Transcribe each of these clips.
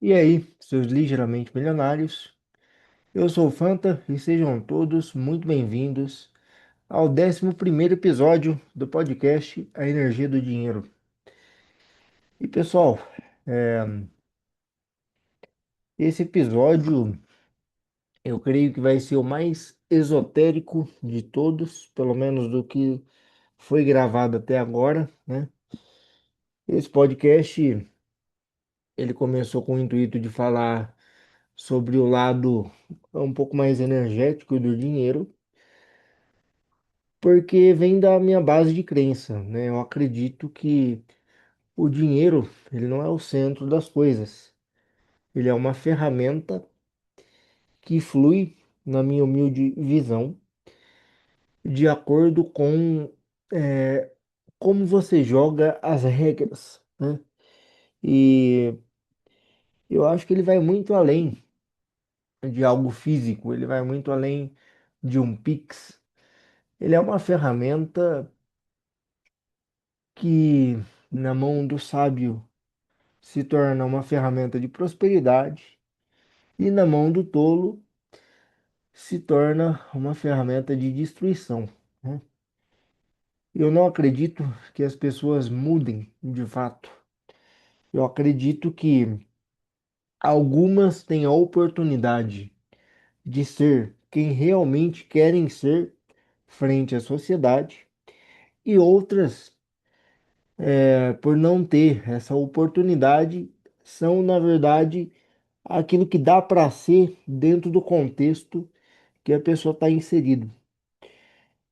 E aí, seus ligeiramente milionários? Eu sou o Fanta e sejam todos muito bem-vindos ao 11º episódio do podcast A Energia do Dinheiro. E pessoal, é, esse episódio eu creio que vai ser o mais esotérico de todos, pelo menos do que foi gravado até agora, né? Esse podcast ele começou com o intuito de falar sobre o lado um pouco mais energético do dinheiro, porque vem da minha base de crença, né? Eu acredito que o dinheiro, ele não é o centro das coisas. Ele é uma ferramenta que flui, na minha humilde visão, de acordo com é, como você joga as regras, né? E eu acho que ele vai muito além de algo físico, ele vai muito além de um Pix. Ele é uma ferramenta que, na mão do sábio, se torna uma ferramenta de prosperidade e na mão do tolo se torna uma ferramenta de destruição, né? Eu não acredito que as pessoas mudem de fato. Eu acredito que algumas têm a oportunidade de ser quem realmente querem ser frente à sociedade e outras, por não ter essa oportunidade, são, na verdade, aquilo que dá para ser dentro do contexto que a pessoa está inserido.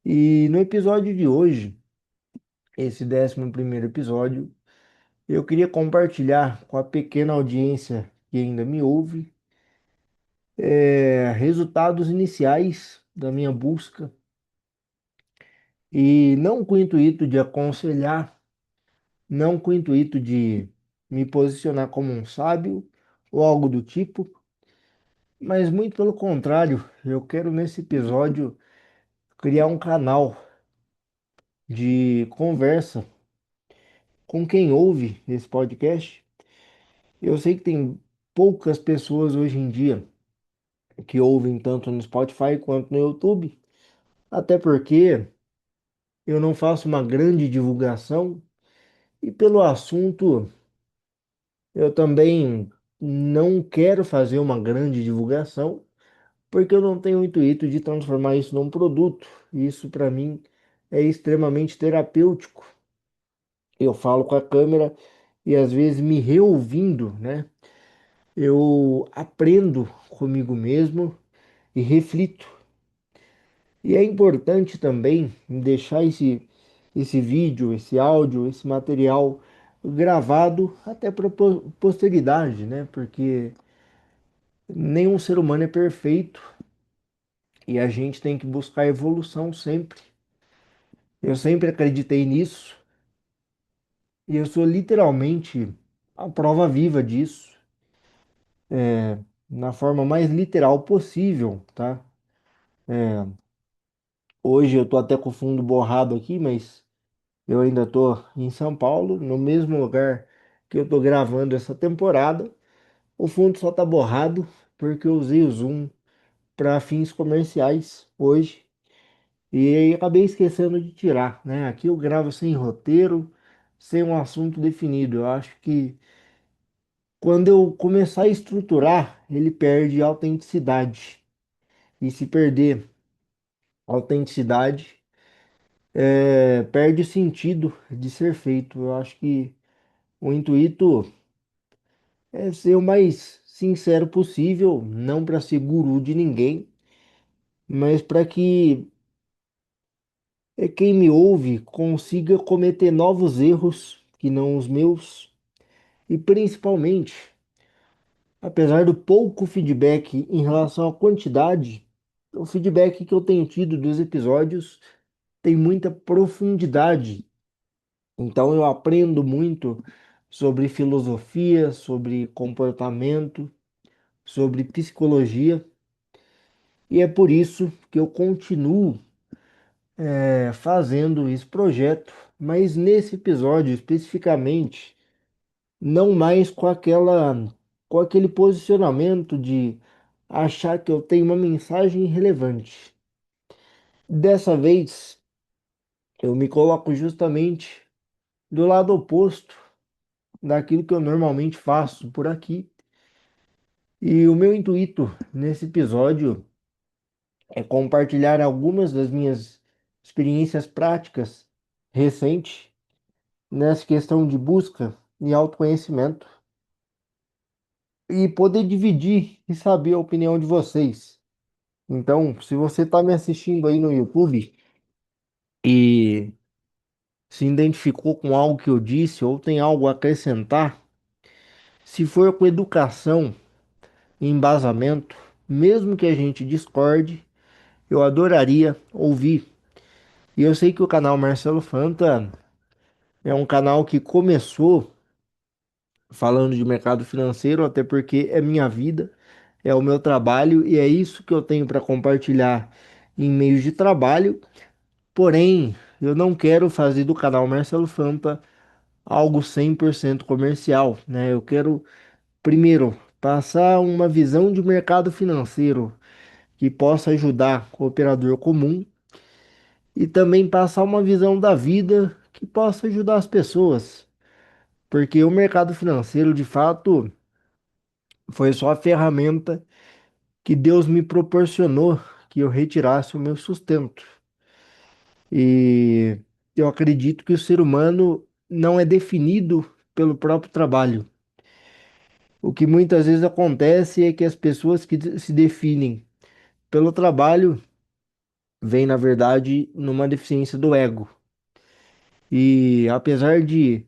E no episódio de hoje, esse 11º episódio, eu queria compartilhar com a pequena audiência que ainda me ouve, resultados iniciais da minha busca e não com o intuito de aconselhar, não com o intuito de me posicionar como um sábio ou algo do tipo, mas muito pelo contrário, eu quero nesse episódio criar um canal de conversa com quem ouve esse podcast. Eu sei que tem poucas pessoas hoje em dia que ouvem tanto no Spotify quanto no YouTube, até porque eu não faço uma grande divulgação e pelo assunto eu também não quero fazer uma grande divulgação, porque eu não tenho o intuito de transformar isso num produto. Isso para mim é extremamente terapêutico. Eu falo com a câmera e às vezes me reouvindo, né? Eu aprendo comigo mesmo e reflito. E é importante também deixar esse vídeo, esse áudio, esse material gravado até para posteridade, né? Porque nenhum ser humano é perfeito e a gente tem que buscar evolução sempre. Eu sempre acreditei nisso e eu sou literalmente a prova viva disso, na forma mais literal possível, tá? Hoje eu tô até com o fundo borrado aqui, mas eu ainda tô em São Paulo, no mesmo lugar que eu tô gravando essa temporada. O fundo só tá borrado porque eu usei o Zoom para fins comerciais hoje e aí acabei esquecendo de tirar, né? Aqui eu gravo sem roteiro, sem um assunto definido. Eu acho que quando eu começar a estruturar, ele perde autenticidade. E se perder autenticidade, perde o sentido de ser feito. Eu acho que o intuito é ser o mais sincero possível, não para ser guru de ninguém, mas para que quem me ouve consiga cometer novos erros que não os meus e principalmente, apesar do pouco feedback em relação à quantidade, o feedback que eu tenho tido dos episódios tem muita profundidade. Então eu aprendo muito sobre filosofia, sobre comportamento, sobre psicologia. E é por isso que eu continuo fazendo esse projeto, mas nesse episódio especificamente, não mais com aquela com aquele posicionamento de achar que eu tenho uma mensagem relevante. Dessa vez, eu me coloco justamente do lado oposto daquilo que eu normalmente faço por aqui. E o meu intuito nesse episódio é compartilhar algumas das minhas experiências práticas recentes nessa questão de busca e autoconhecimento e poder dividir e saber a opinião de vocês. Então, se você está me assistindo aí no YouTube e se identificou com algo que eu disse ou tem algo a acrescentar, se for com educação e embasamento, mesmo que a gente discorde, eu adoraria ouvir. E eu sei que o canal Marcelo Fanta é um canal que começou falando de mercado financeiro, até porque é minha vida, é o meu trabalho e é isso que eu tenho para compartilhar em meios de trabalho. Porém, eu não quero fazer do canal Marcelo Fanta algo 100% comercial, né? Eu quero, primeiro, passar uma visão de mercado financeiro que possa ajudar o operador comum e também passar uma visão da vida que possa ajudar as pessoas, porque o mercado financeiro, de fato, foi só a ferramenta que Deus me proporcionou que eu retirasse o meu sustento. E eu acredito que o ser humano não é definido pelo próprio trabalho. O que muitas vezes acontece é que as pessoas que se definem pelo trabalho vêm, na verdade, numa deficiência do ego. E apesar de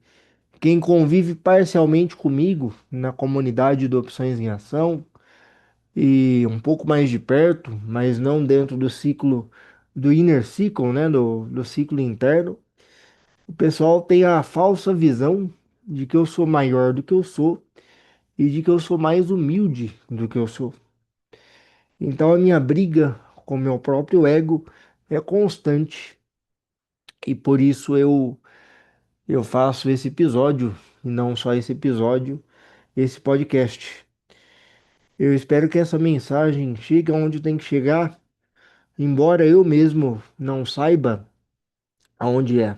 quem convive parcialmente comigo na comunidade do Opções em Ação e um pouco mais de perto, mas não dentro do ciclo do inner cycle, né, do ciclo interno, o pessoal tem a falsa visão de que eu sou maior do que eu sou e de que eu sou mais humilde do que eu sou. Então a minha briga com o meu próprio ego é constante e por isso eu faço esse episódio e não só esse episódio, esse podcast. Eu espero que essa mensagem chegue aonde tem que chegar, embora eu mesmo não saiba aonde é.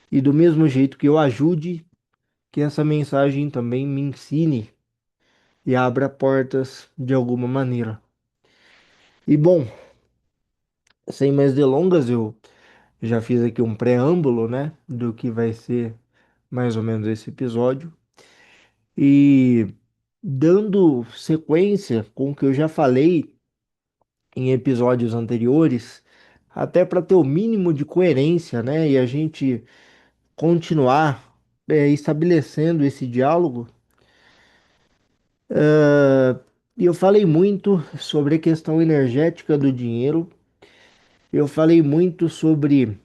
E do mesmo jeito que eu ajude, que essa mensagem também me ensine e abra portas de alguma maneira. E bom, sem mais delongas, eu já fiz aqui um preâmbulo, né, do que vai ser mais ou menos esse episódio. E dando sequência com o que eu já falei em episódios anteriores, até para ter o mínimo de coerência, né, e a gente continuar estabelecendo esse diálogo. E eu falei muito sobre a questão energética do dinheiro, eu falei muito sobre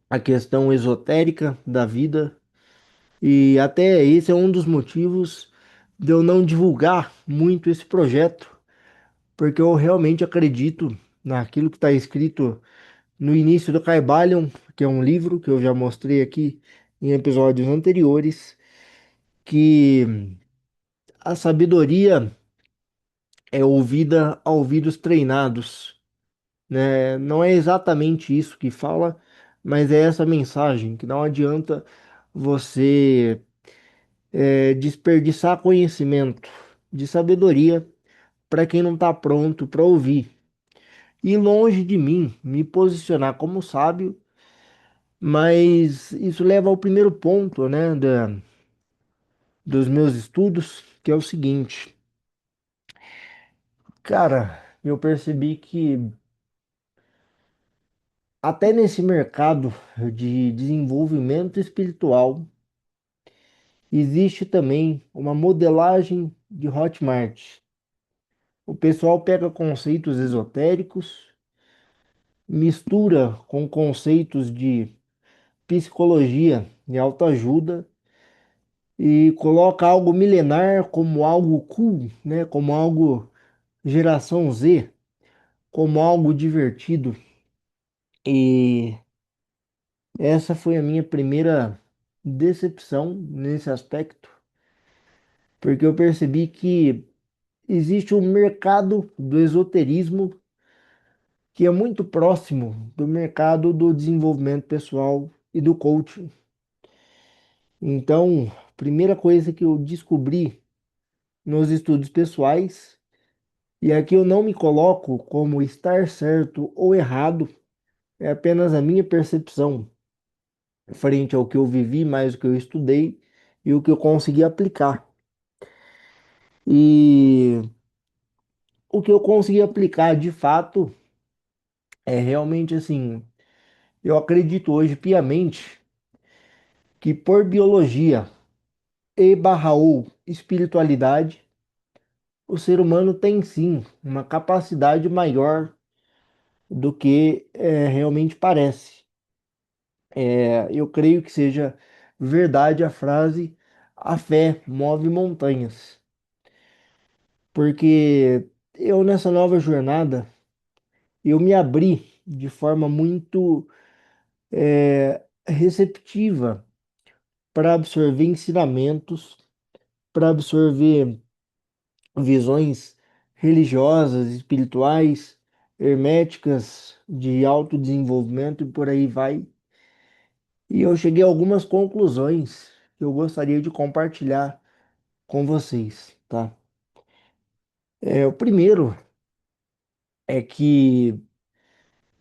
a questão esotérica da vida, e até esse é um dos motivos de eu não divulgar muito esse projeto, porque eu realmente acredito naquilo que está escrito no início do Caibalion, que é um livro que eu já mostrei aqui em episódios anteriores, que a sabedoria é ouvida a ouvidos treinados, né? Não é exatamente isso que fala, mas é essa mensagem que não adianta você desperdiçar conhecimento de sabedoria para quem não está pronto para ouvir. E longe de mim me posicionar como sábio, mas isso leva ao primeiro ponto, né, dos meus estudos, que é o seguinte, cara, eu percebi que até nesse mercado de desenvolvimento espiritual existe também uma modelagem de Hotmart. O pessoal pega conceitos esotéricos, mistura com conceitos de psicologia e autoajuda e coloca algo milenar como algo cool, né? Como algo geração Z, como algo divertido. E essa foi a minha primeira decepção nesse aspecto. porque eu percebi que existe um mercado do esoterismo que é muito próximo do mercado do desenvolvimento pessoal e do coaching. Então, a primeira coisa que eu descobri nos estudos pessoais, e aqui eu não me coloco como estar certo ou errado, é apenas a minha percepção frente ao que eu vivi, mais o que eu estudei e o que eu consegui aplicar. E o que eu consegui aplicar de fato é realmente assim, eu acredito hoje piamente que por biologia e barra ou espiritualidade, o ser humano tem sim uma capacidade maior do que realmente parece. Eu creio que seja verdade a frase: a fé move montanhas, porque eu nessa nova jornada eu me abri de forma muito receptiva para absorver ensinamentos, para absorver visões religiosas, espirituais, herméticas, de autodesenvolvimento e por aí vai. E eu cheguei a algumas conclusões que eu gostaria de compartilhar com vocês, tá? O primeiro é que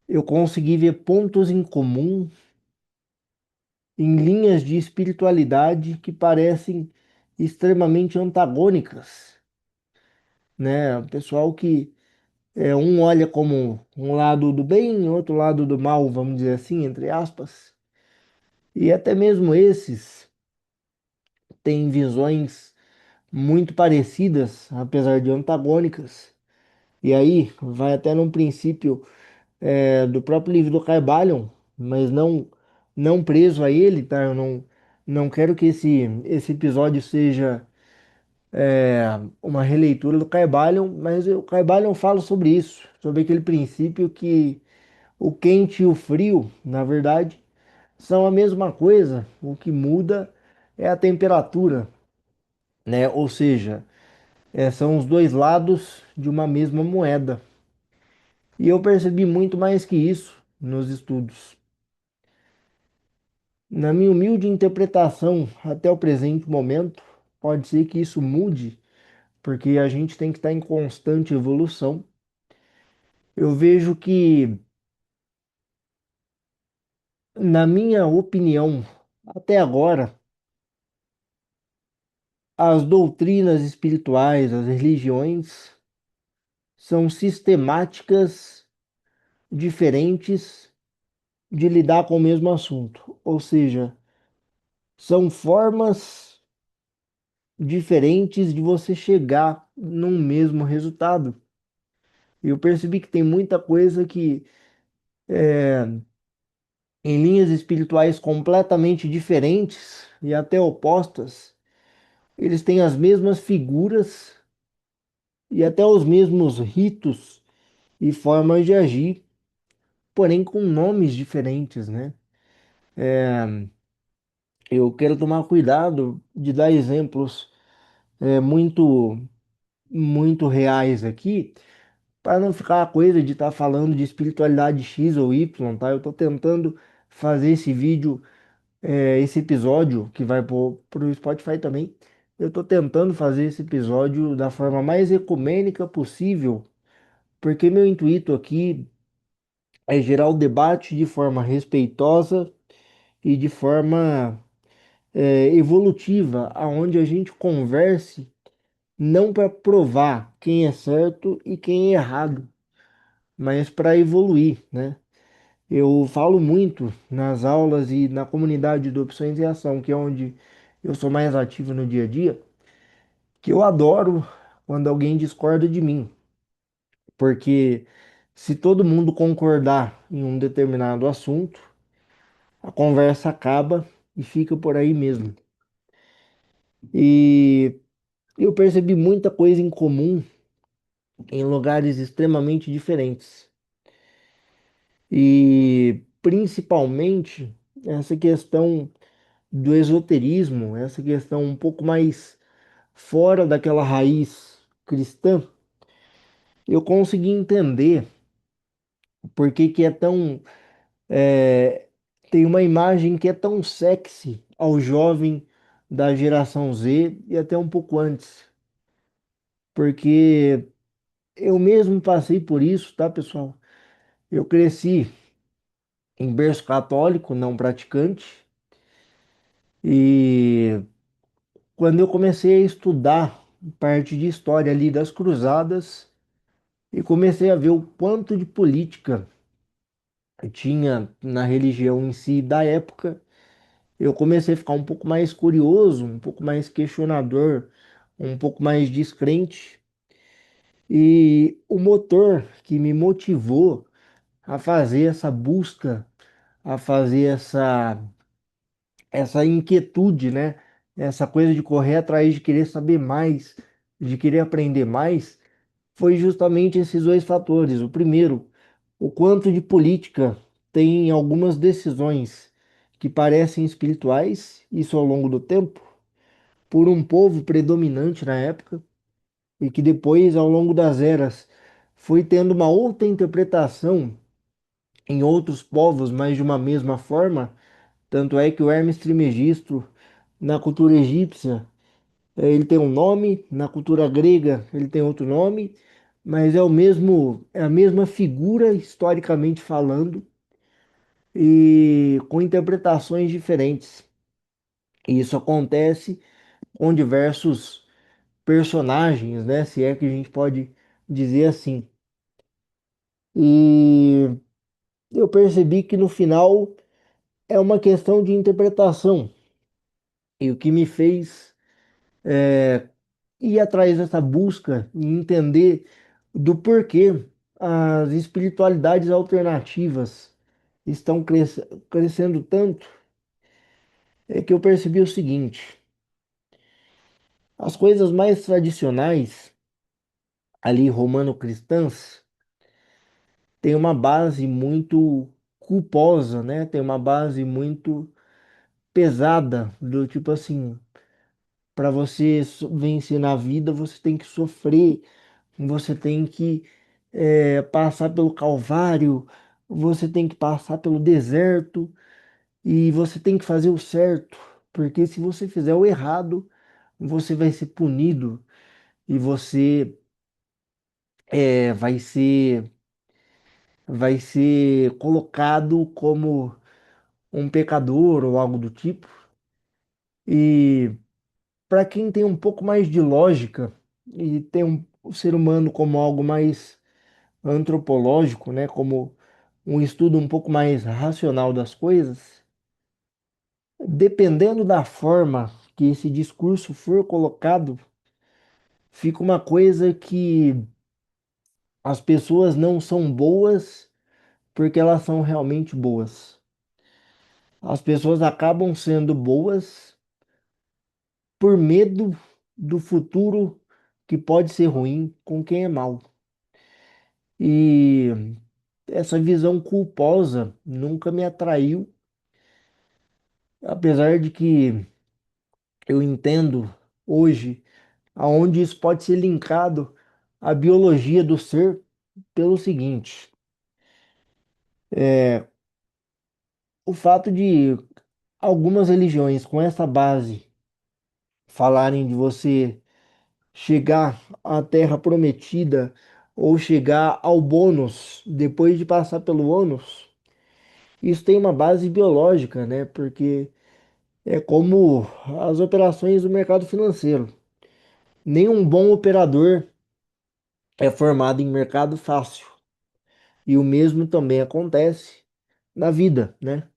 eu consegui ver pontos em comum em linhas de espiritualidade que parecem extremamente antagônicas, né? O pessoal que um olha como um lado do bem, outro lado do mal, vamos dizer assim, entre aspas. E até mesmo esses têm visões muito parecidas, apesar de antagônicas. E aí vai até num princípio do próprio livro do Caibalion, mas não preso a ele, tá? Eu não quero que esse episódio seja uma releitura do Caibalion, mas o Caibalion fala sobre isso, sobre aquele princípio que o quente e o frio, na verdade, são a mesma coisa. O que muda é a temperatura, né? Ou seja, são os dois lados de uma mesma moeda. E eu percebi muito mais que isso nos estudos. Na minha humilde interpretação, até o presente momento, pode ser que isso mude, porque a gente tem que estar em constante evolução. Eu vejo que, na minha opinião, até agora, as doutrinas espirituais, as religiões, são sistemáticas diferentes de lidar com o mesmo assunto. Ou seja, são formas diferentes de você chegar num mesmo resultado. E eu percebi que tem muita coisa que, em linhas espirituais completamente diferentes e até opostas, eles têm as mesmas figuras e até os mesmos ritos e formas de agir, porém com nomes diferentes, né? Eu quero tomar cuidado de dar exemplos muito, muito reais aqui, para não ficar a coisa de estar falando de espiritualidade X ou Y, tá? Eu estou tentando fazer esse vídeo, esse episódio que vai para o Spotify também. Eu estou tentando fazer esse episódio da forma mais ecumênica possível, porque meu intuito aqui é gerar o debate de forma respeitosa e de forma evolutiva, aonde a gente converse não para provar quem é certo e quem é errado, mas para evoluir, né? Eu falo muito nas aulas e na comunidade de Opções em Ação, que é onde eu sou mais ativo no dia a dia, que eu adoro quando alguém discorda de mim, porque se todo mundo concordar em um determinado assunto, a conversa acaba e fica por aí mesmo. E eu percebi muita coisa em comum em lugares extremamente diferentes. E principalmente essa questão do esoterismo, essa questão um pouco mais fora daquela raiz cristã, eu consegui entender por que que é tão, é, tem uma imagem que é tão sexy ao jovem da geração Z e até um pouco antes, porque eu mesmo passei por isso, tá, pessoal? Eu cresci em berço católico, não praticante, e quando eu comecei a estudar parte de história ali das cruzadas e comecei a ver o quanto de política tinha na religião em si da época, eu comecei a ficar um pouco mais curioso, um pouco mais questionador, um pouco mais descrente. E o motor que me motivou a fazer essa busca, a fazer essa inquietude, né? Essa coisa de correr atrás, de querer saber mais, de querer aprender mais, foi justamente esses dois fatores. O primeiro, o quanto de política tem em algumas decisões que parecem espirituais, isso ao longo do tempo, por um povo predominante na época, e que depois, ao longo das eras, foi tendo uma outra interpretação em outros povos, mas de uma mesma forma. Tanto é que o Hermes Trismegisto, na cultura egípcia, ele tem um nome, na cultura grega ele tem outro nome, mas é o mesmo, é a mesma figura historicamente falando e com interpretações diferentes. E isso acontece com diversos personagens, né? Se é que a gente pode dizer assim. E eu percebi que no final é uma questão de interpretação. E o que me fez ir atrás dessa busca e entender do porquê as espiritualidades alternativas estão crescendo tanto, é que eu percebi o seguinte: as coisas mais tradicionais, ali romano-cristãs, têm uma base muito culposa, né? Tem uma base muito pesada, do tipo assim, para você vencer na vida, você tem que sofrer. Você tem que passar pelo Calvário, você tem que passar pelo deserto e você tem que fazer o certo, porque se você fizer o errado, você vai ser punido e você vai ser colocado como um pecador ou algo do tipo. E para quem tem um pouco mais de lógica e tem o ser humano como algo mais antropológico, né, como um estudo um pouco mais racional das coisas, dependendo da forma que esse discurso for colocado, fica uma coisa que as pessoas não são boas porque elas são realmente boas. As pessoas acabam sendo boas por medo do futuro que pode ser ruim com quem é mau. E essa visão culposa nunca me atraiu, apesar de que eu entendo hoje aonde isso pode ser linkado à biologia do ser pelo seguinte, o fato de algumas religiões com essa base falarem de você chegar à terra prometida ou chegar ao bônus depois de passar pelo ônus, isso tem uma base biológica, né? Porque é como as operações do mercado financeiro. Nenhum bom operador é formado em mercado fácil. E o mesmo também acontece na vida, né?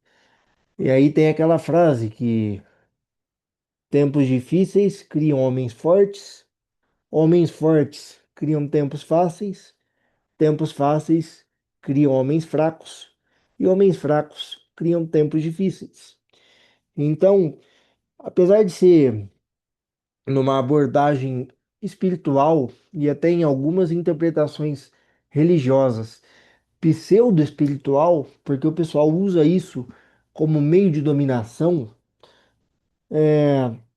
E aí tem aquela frase que tempos difíceis criam homens fortes criam tempos fáceis criam homens fracos, e homens fracos criam tempos difíceis. Então, apesar de ser numa abordagem espiritual e até em algumas interpretações religiosas, pseudo-espiritual, porque o pessoal usa isso como meio de dominação,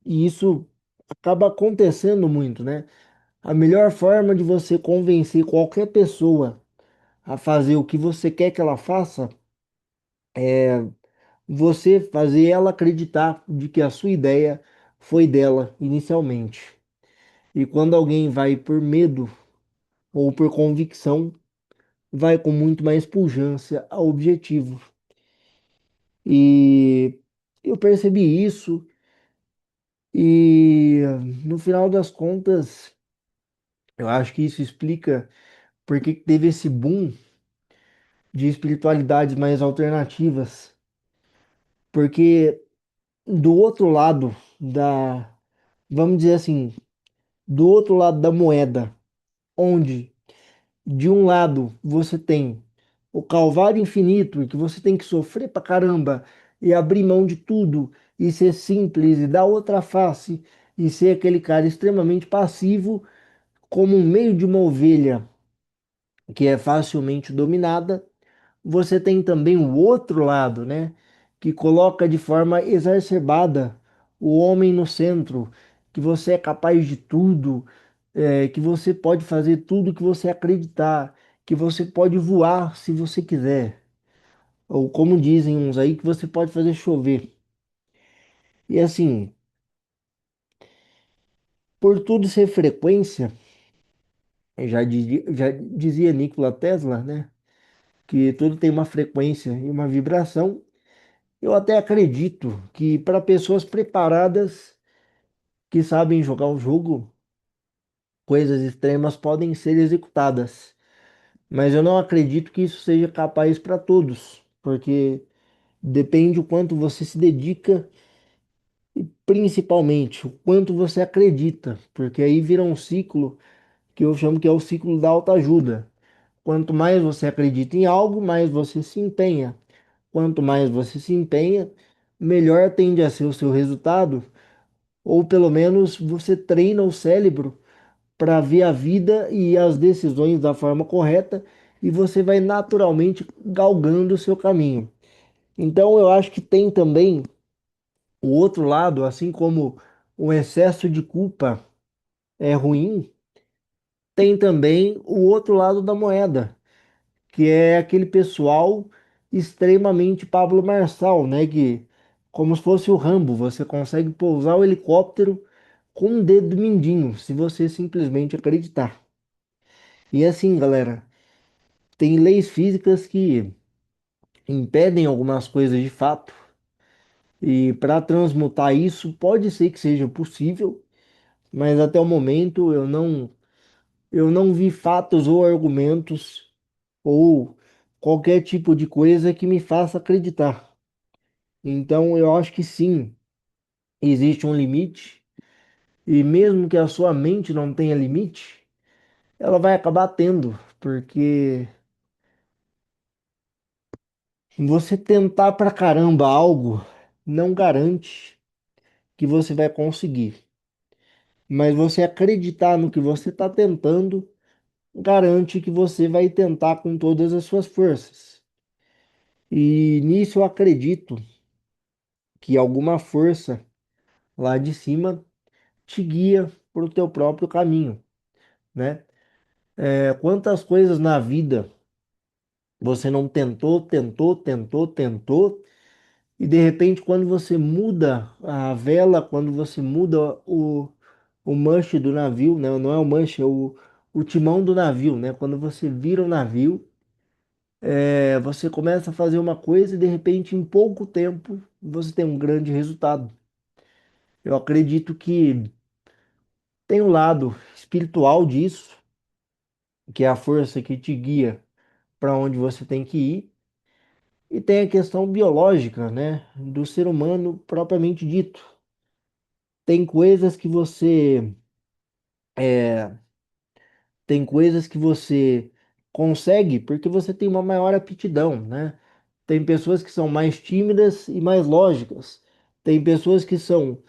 e isso acaba acontecendo muito, né? A melhor forma de você convencer qualquer pessoa a fazer o que você quer que ela faça é você fazer ela acreditar de que a sua ideia foi dela inicialmente. E quando alguém vai por medo ou por convicção, vai com muito mais pujança ao objetivo. E eu percebi isso e no final das contas, eu acho que isso explica por que que teve esse boom de espiritualidades mais alternativas, porque do outro lado da, vamos dizer assim, do outro lado da moeda, onde de um lado você tem o calvário infinito, e que você tem que sofrer pra caramba e abrir mão de tudo e ser simples e dar outra face e ser aquele cara extremamente passivo, como um meio de uma ovelha que é facilmente dominada. Você tem também o outro lado, né? Que coloca de forma exacerbada o homem no centro, que você é capaz de tudo, que você pode fazer tudo que você acreditar, que você pode voar se você quiser, ou como dizem uns aí, que você pode fazer chover. E assim, por tudo ser frequência, já dizia Nikola Tesla, né? Que tudo tem uma frequência e uma vibração. Eu até acredito que para pessoas preparadas que sabem jogar o jogo, coisas extremas podem ser executadas. Mas eu não acredito que isso seja capaz para todos, porque depende o quanto você se dedica e principalmente o quanto você acredita, porque aí vira um ciclo que eu chamo que é o ciclo da autoajuda. Quanto mais você acredita em algo, mais você se empenha. Quanto mais você se empenha, melhor tende a ser o seu resultado, ou pelo menos você treina o cérebro para ver a vida e as decisões da forma correta e você vai naturalmente galgando o seu caminho. Então eu acho que tem também o outro lado, assim como o excesso de culpa é ruim, tem também o outro lado da moeda, que é aquele pessoal extremamente Pablo Marçal, né? Que como se fosse o Rambo, você consegue pousar o helicóptero com um dedo mindinho, se você simplesmente acreditar. E assim, galera, tem leis físicas que impedem algumas coisas de fato, e para transmutar isso pode ser que seja possível, mas até o momento eu não vi fatos ou argumentos ou qualquer tipo de coisa que me faça acreditar. Então eu acho que sim, existe um limite, e mesmo que a sua mente não tenha limite, ela vai acabar tendo, porque você tentar pra caramba algo não garante que você vai conseguir, mas você acreditar no que você está tentando garante que você vai tentar com todas as suas forças. E nisso eu acredito que alguma força lá de cima te guia para o teu próprio caminho, né? Quantas coisas na vida você não tentou, tentou, tentou, tentou, e de repente quando você muda a vela, quando você muda o manche do navio, né? Não é o manche, é o timão do navio, né? Quando você vira o navio, você começa a fazer uma coisa e de repente em pouco tempo você tem um grande resultado. Eu acredito que tem um lado espiritual disso, que é a força que te guia para onde você tem que ir, e tem a questão biológica, né, do ser humano propriamente dito. Tem coisas que você é, tem coisas que você consegue porque você tem uma maior aptidão, né? Tem pessoas que são mais tímidas e mais lógicas. Tem pessoas que são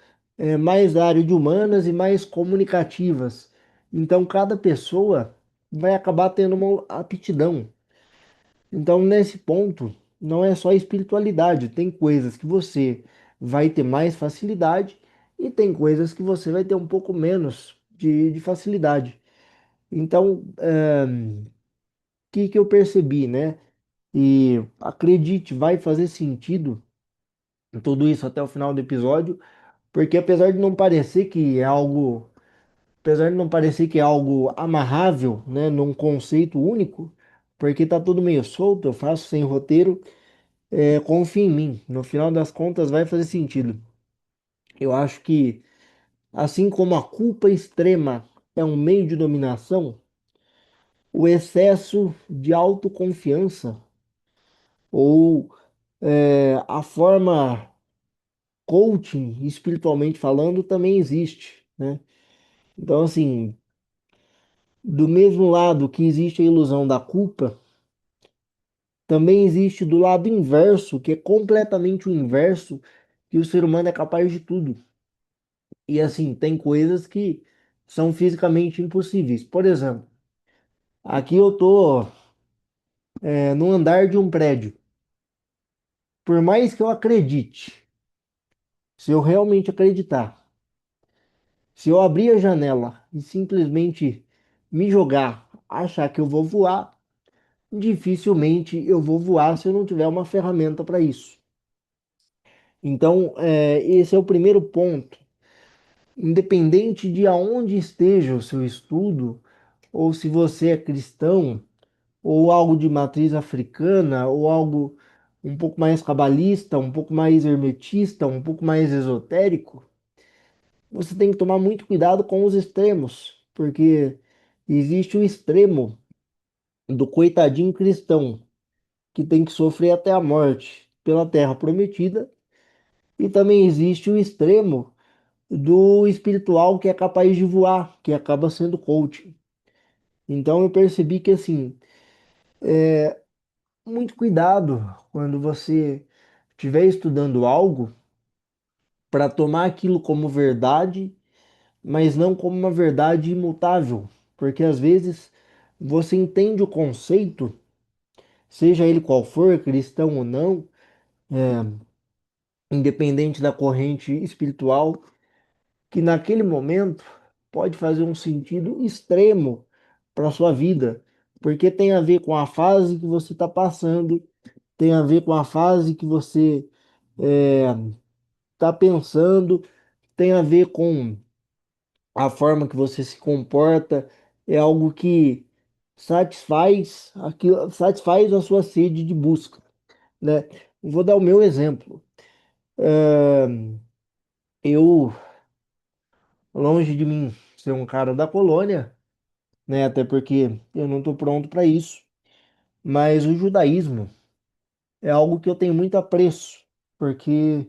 mais da área de humanas e mais comunicativas. Então, cada pessoa vai acabar tendo uma aptidão. Então, nesse ponto, não é só espiritualidade. Tem coisas que você vai ter mais facilidade e tem coisas que você vai ter um pouco menos de facilidade. Então, o que que eu percebi, né? E acredite, vai fazer sentido tudo isso até o final do episódio, porque apesar de não parecer que é algo amarrável, né, num conceito único, porque tá tudo meio solto, eu faço sem roteiro, confia em mim, no final das contas vai fazer sentido. Eu acho que, assim como a culpa extrema é um meio de dominação, o excesso de autoconfiança ou a forma coaching, espiritualmente falando, também existe, né? Então, assim, do mesmo lado que existe a ilusão da culpa, também existe do lado inverso, que é completamente o inverso, que o ser humano é capaz de tudo. E assim, tem coisas que são fisicamente impossíveis. Por exemplo, aqui eu tô, no andar de um prédio. Por mais que eu acredite, se eu realmente acreditar, se eu abrir a janela e simplesmente me jogar, achar que eu vou voar, dificilmente eu vou voar se eu não tiver uma ferramenta para isso. Então, esse é o primeiro ponto. Independente de aonde esteja o seu estudo, ou se você é cristão, ou algo de matriz africana, ou algo um pouco mais cabalista, um pouco mais hermetista, um pouco mais esotérico, você tem que tomar muito cuidado com os extremos, porque existe o extremo do coitadinho cristão, que tem que sofrer até a morte pela terra prometida, e também existe o extremo do espiritual que é capaz de voar, que acaba sendo coach. Então eu percebi que assim, muito cuidado quando você estiver estudando algo para tomar aquilo como verdade, mas não como uma verdade imutável, porque às vezes você entende o conceito, seja ele qual for, cristão ou não, independente da corrente espiritual, que naquele momento pode fazer um sentido extremo para sua vida, porque tem a ver com a fase que você está passando, tem a ver com a fase que você está pensando, tem a ver com a forma que você se comporta, é algo que satisfaz a sua sede de busca, né? Vou dar o meu exemplo. Eu, longe de mim ser um cara da colônia, né? Até porque eu não estou pronto para isso. Mas o judaísmo é algo que eu tenho muito apreço, porque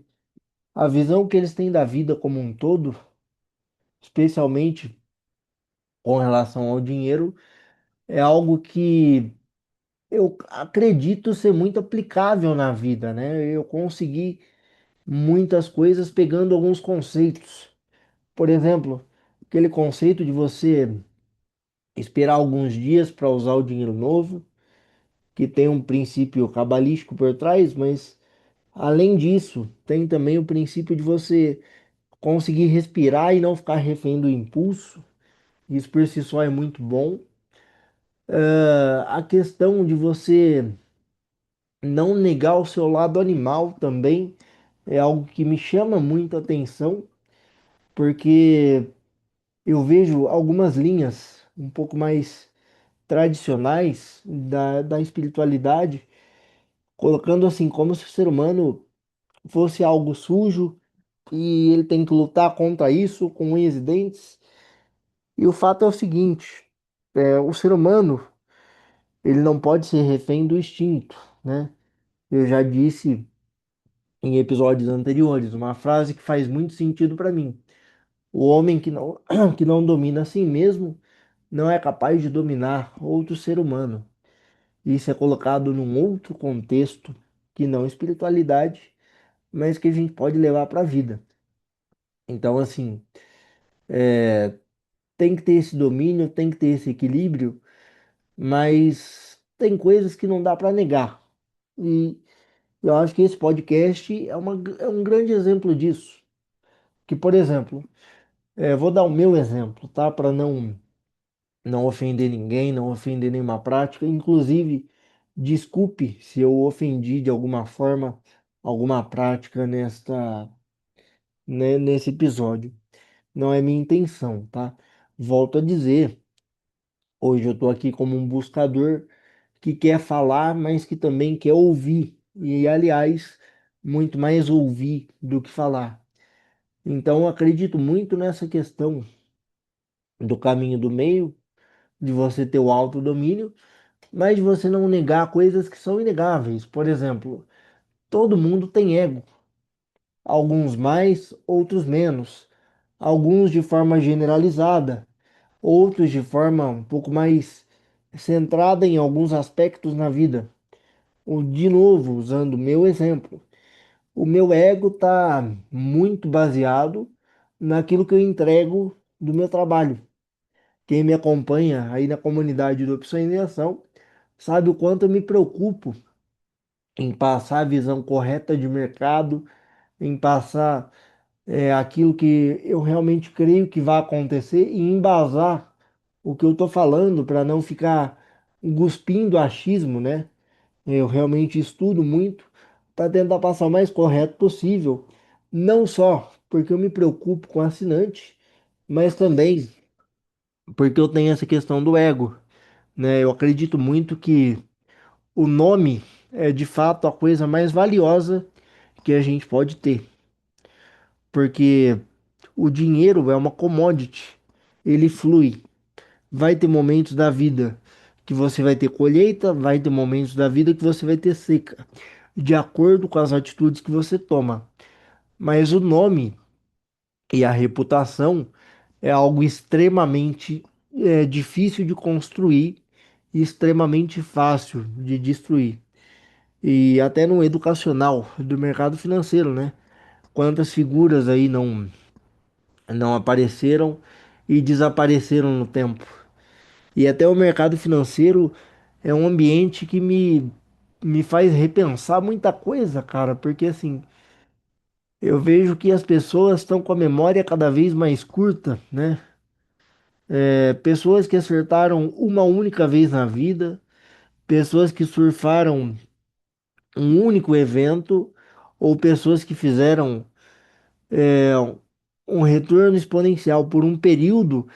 a visão que eles têm da vida como um todo, especialmente com relação ao dinheiro, é algo que eu acredito ser muito aplicável na vida, né? Eu consegui muitas coisas pegando alguns conceitos. Por exemplo, aquele conceito de você esperar alguns dias para usar o dinheiro novo, que tem um princípio cabalístico por trás, mas além disso, tem também o princípio de você conseguir respirar e não ficar refém do impulso. Isso por si só é muito bom. A questão de você não negar o seu lado animal também é algo que me chama muita atenção, porque eu vejo algumas linhas um pouco mais tradicionais da espiritualidade, colocando assim como se o ser humano fosse algo sujo e ele tem que lutar contra isso com unhas e dentes. E o fato é o seguinte, o ser humano, ele não pode ser refém do instinto, né? Eu já disse em episódios anteriores uma frase que faz muito sentido para mim. O homem que não domina a si mesmo não é capaz de dominar outro ser humano. Isso é colocado num outro contexto que não espiritualidade, mas que a gente pode levar para a vida. Então, assim, tem que ter esse domínio, tem que ter esse equilíbrio, mas tem coisas que não dá para negar. E eu acho que esse podcast é um grande exemplo disso. Que, por exemplo, vou dar o meu exemplo, tá? Para não ofender ninguém, não ofender nenhuma prática. Inclusive, desculpe se eu ofendi de alguma forma alguma prática nesse episódio. Não é minha intenção, tá? Volto a dizer, hoje eu estou aqui como um buscador que quer falar, mas que também quer ouvir. E, aliás, muito mais ouvir do que falar. Então, eu acredito muito nessa questão do caminho do meio, de você ter o autodomínio, mas de você não negar coisas que são inegáveis. Por exemplo, todo mundo tem ego, alguns mais, outros menos, alguns de forma generalizada, outros de forma um pouco mais centrada em alguns aspectos na vida. De novo, usando o meu exemplo, o meu ego está muito baseado naquilo que eu entrego do meu trabalho. Quem me acompanha aí na comunidade do Opções em Ação sabe o quanto eu me preocupo em passar a visão correta de mercado, em passar aquilo que eu realmente creio que vai acontecer e embasar o que eu estou falando para não ficar cuspindo achismo, né? Eu realmente estudo muito para tentar passar o mais correto possível, não só porque eu me preocupo com o assinante, mas também porque eu tenho essa questão do ego, né? Eu acredito muito que o nome é de fato a coisa mais valiosa que a gente pode ter, porque o dinheiro é uma commodity, ele flui. Vai ter momentos da vida que você vai ter colheita, vai ter momentos da vida que você vai ter seca, de acordo com as atitudes que você toma. Mas o nome e a reputação é algo extremamente difícil de construir e extremamente fácil de destruir. E até no educacional do mercado financeiro, né? Quantas figuras aí não apareceram e desapareceram no tempo. E até o mercado financeiro é um ambiente que me faz repensar muita coisa, cara, porque assim, eu vejo que as pessoas estão com a memória cada vez mais curta, né? Pessoas que acertaram uma única vez na vida, pessoas que surfaram um único evento, ou pessoas que fizeram é, um retorno exponencial por um período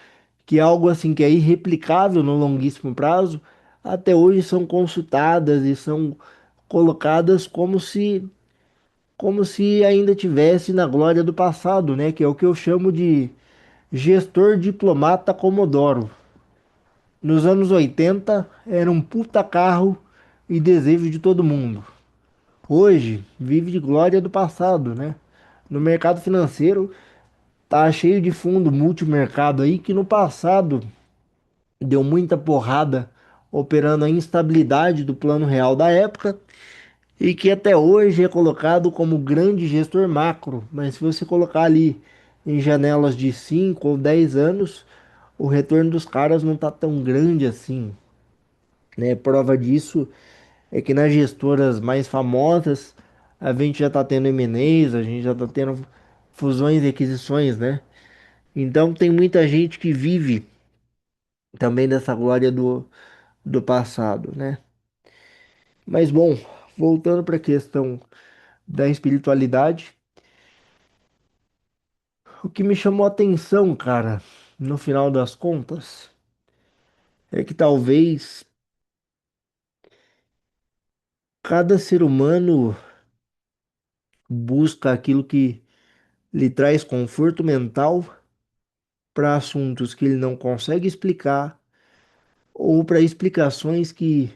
que é algo assim que é irreplicável no longuíssimo prazo, até hoje são consultadas e são colocadas como se ainda tivesse na glória do passado, né? Que é o que eu chamo de gestor diplomata Comodoro. Nos anos 80 era um puta carro e desejo de todo mundo. Hoje vive de glória do passado, né? No mercado financeiro tá cheio de fundo multimercado aí que no passado deu muita porrada operando a instabilidade do plano real da época e que até hoje é colocado como grande gestor macro, mas se você colocar ali em janelas de 5 ou 10 anos, o retorno dos caras não tá tão grande assim, né? Prova disso é que nas gestoras mais famosas a gente já tá tendo M&As, a gente já tá tendo fusões e aquisições, né? Então tem muita gente que vive também dessa glória do passado, né? Mas bom, voltando para a questão da espiritualidade, o que me chamou a atenção, cara, no final das contas, é que talvez cada ser humano busca aquilo que lhe traz conforto mental para assuntos que ele não consegue explicar ou para explicações que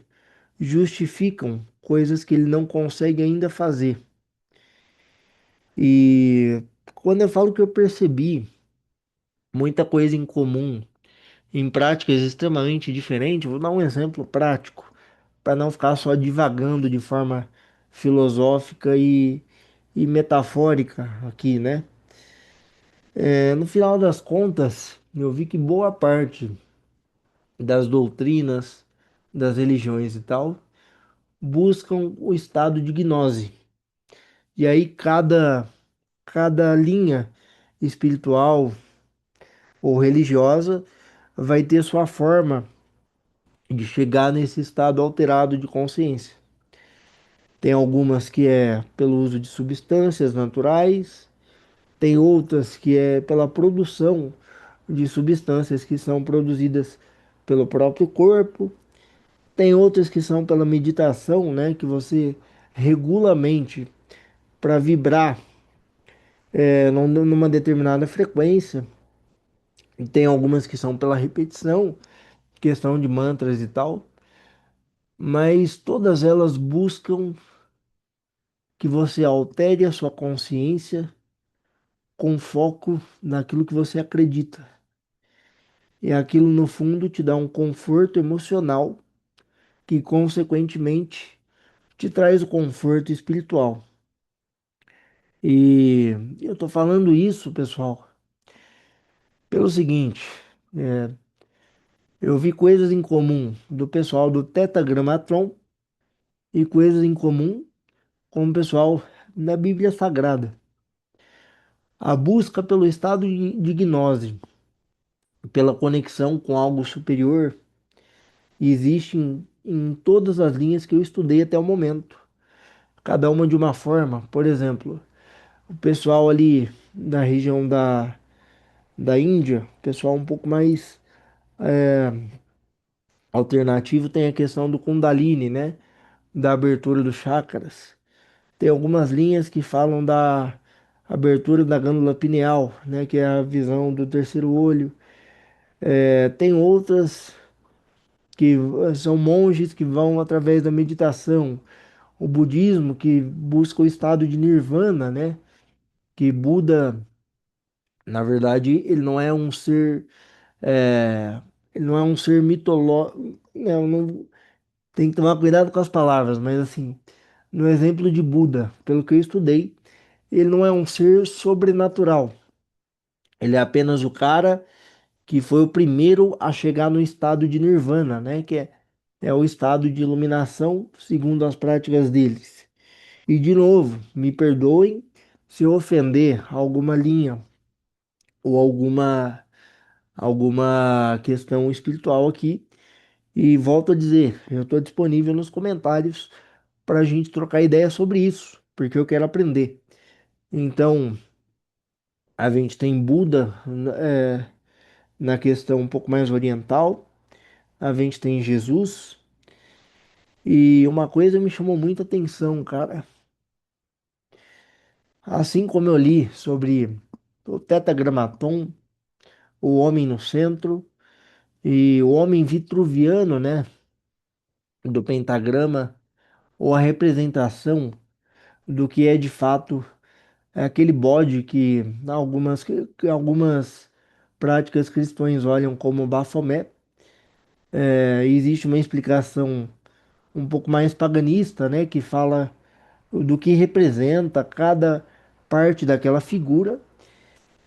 justificam coisas que ele não consegue ainda fazer. E quando eu falo que eu percebi muita coisa em comum em práticas extremamente diferentes, vou dar um exemplo prático, para não ficar só divagando de forma filosófica e metafórica aqui, né? No final das contas, eu vi que boa parte das doutrinas, das religiões e tal, buscam o estado de gnose. E aí cada linha espiritual ou religiosa, vai ter sua forma de chegar nesse estado alterado de consciência. Tem algumas que é pelo uso de substâncias naturais, tem outras que é pela produção de substâncias que são produzidas pelo próprio corpo, tem outras que são pela meditação, né, que você regula a mente para vibrar numa determinada frequência. E tem algumas que são pela repetição, questão de mantras e tal, mas todas elas buscam que você altere a sua consciência com foco naquilo que você acredita. E aquilo, no fundo, te dá um conforto emocional que, consequentemente, te traz o conforto espiritual. E eu tô falando isso, pessoal, pelo seguinte, é, eu vi coisas em comum do pessoal do Tetragrammaton e coisas em comum com o pessoal da Bíblia Sagrada. A busca pelo estado de gnose, pela conexão com algo superior, existe em todas as linhas que eu estudei até o momento. Cada uma de uma forma. Por exemplo, o pessoal ali da região da Índia, pessoal um pouco mais alternativo, tem a questão do Kundalini, né? Da abertura dos chakras. Tem algumas linhas que falam da abertura da glândula pineal, né? Que é a visão do terceiro olho. Tem outras que são monges que vão através da meditação. O budismo que busca o estado de nirvana, né? Que Buda, na verdade, ele não é um ser, é, ele não é um ser mitológico. Não, não, tem que tomar cuidado com as palavras, mas assim, no exemplo de Buda, pelo que eu estudei, ele não é um ser sobrenatural. Ele é apenas o cara que foi o primeiro a chegar no estado de nirvana, né? É o estado de iluminação segundo as práticas deles. E de novo, me perdoem se eu ofender alguma linha ou alguma questão espiritual aqui. E volto a dizer, eu estou disponível nos comentários para a gente trocar ideia sobre isso, porque eu quero aprender. Então, a gente tem Buda, na questão um pouco mais oriental, a gente tem Jesus, e uma coisa me chamou muita atenção, cara. Assim como eu li sobre o Tetragrammaton, o homem no centro, e o homem vitruviano, né, do pentagrama, ou a representação do que é de fato aquele bode que que algumas práticas cristãs olham como Bafomé. Existe uma explicação um pouco mais paganista, né, que fala do que representa cada parte daquela figura.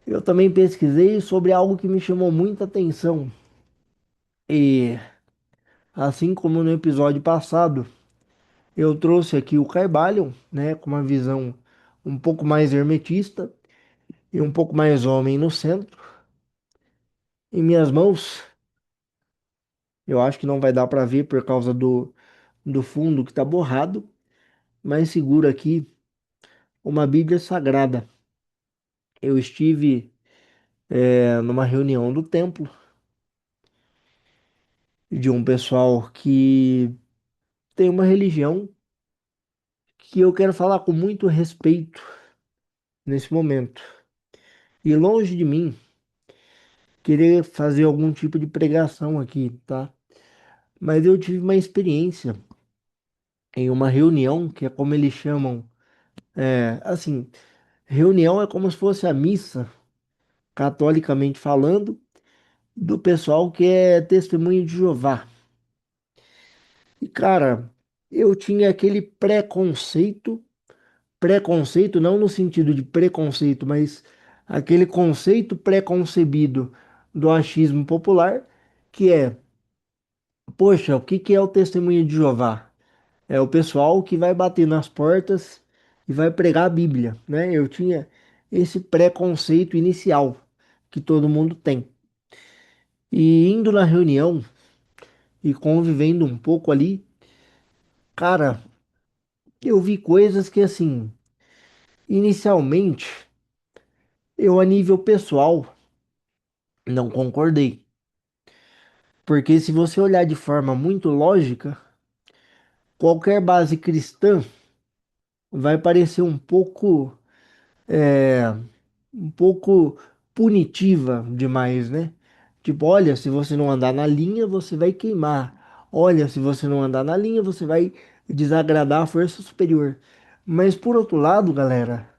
Eu também pesquisei sobre algo que me chamou muita atenção. E assim como no episódio passado, eu trouxe aqui o Caibalion, né, com uma visão um pouco mais hermetista e um pouco mais homem no centro. Em minhas mãos, eu acho que não vai dar para ver por causa do fundo que está borrado, mas seguro aqui uma Bíblia Sagrada. Eu estive numa reunião do templo de um pessoal que tem uma religião que eu quero falar com muito respeito nesse momento. E longe de mim querer fazer algum tipo de pregação aqui, tá? Mas eu tive uma experiência em uma reunião, que é como eles chamam, assim, reunião é como se fosse a missa, catolicamente falando, do pessoal que é testemunho de Jeová. E cara, eu tinha aquele preconceito não no sentido de preconceito, mas aquele conceito preconcebido do achismo popular, que é, poxa, o que que é o testemunho de Jeová? É o pessoal que vai bater nas portas e vai pregar a Bíblia, né? esse preconceito inicial que todo mundo tem. E indo na reunião e convivendo um pouco ali, cara, eu vi coisas que assim, inicialmente, eu a nível pessoal não concordei. Porque se você olhar de forma muito lógica, qualquer base cristã vai parecer um pouco punitiva demais, né? Tipo, olha, se você não andar na linha, você vai queimar. Olha, se você não andar na linha, você vai desagradar a força superior. Mas por outro lado, galera,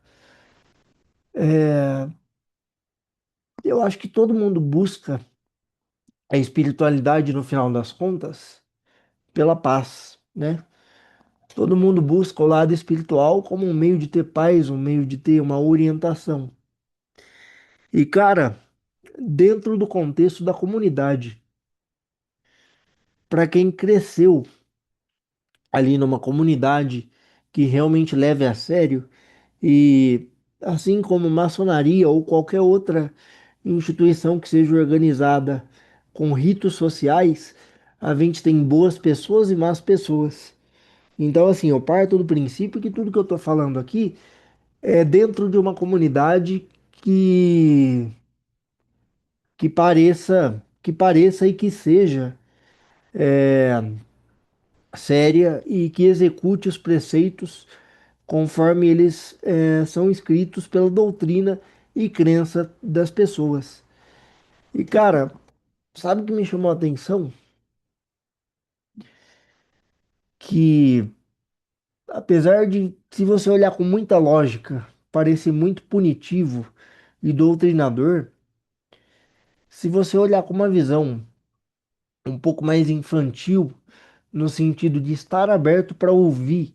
eu acho que todo mundo busca a espiritualidade no final das contas pela paz, né? Todo mundo busca o lado espiritual como um meio de ter paz, um meio de ter uma orientação. E, cara, dentro do contexto da comunidade, para quem cresceu ali numa comunidade que realmente leve a sério, e assim como maçonaria ou qualquer outra instituição que seja organizada com ritos sociais, a gente tem boas pessoas e más pessoas. Então, assim, eu parto do princípio que tudo que eu tô falando aqui é dentro de uma comunidade que pareça e que seja séria e que execute os preceitos conforme eles são escritos pela doutrina e crença das pessoas. E cara, sabe o que me chamou a atenção? Que apesar de, se você olhar com muita lógica, parecer muito punitivo e doutrinador, se você olhar com uma visão um pouco mais infantil, no sentido de estar aberto para ouvir